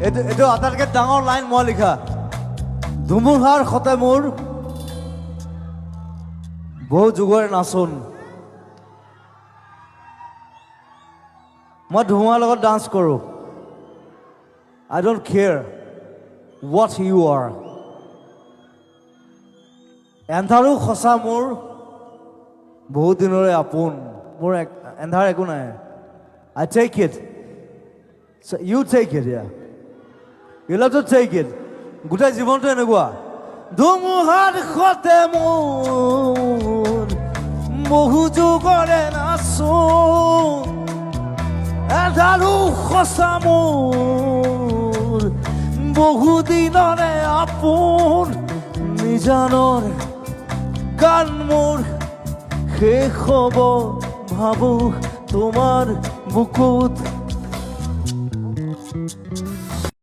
এইটো আটাইতকৈ ডাঙৰ লাইন মই লিখা ধুমুহাৰ সতে মোৰ বহু যুগৰে নাচোন মই ধুমুহাৰ লগত ডান্স কৰোঁ I don't care what you are এন্ধাৰো সঁচা মোৰ বহুত দিনৰে আপোন মোৰ এন্ধাৰ একো নাই I take it so you take it yeah you love to take it গোটেই জীৱনটো এনেকুৱা ধুমুহাৰ সতে মোৰ বহু যুগৰে নাচোন এন্ধাৰো সঁচা মোৰ বহু দিনৰে আপোন নিজানৰ গান মোৰ শেষ হ'ব ভাবো তোমাৰ বুকুত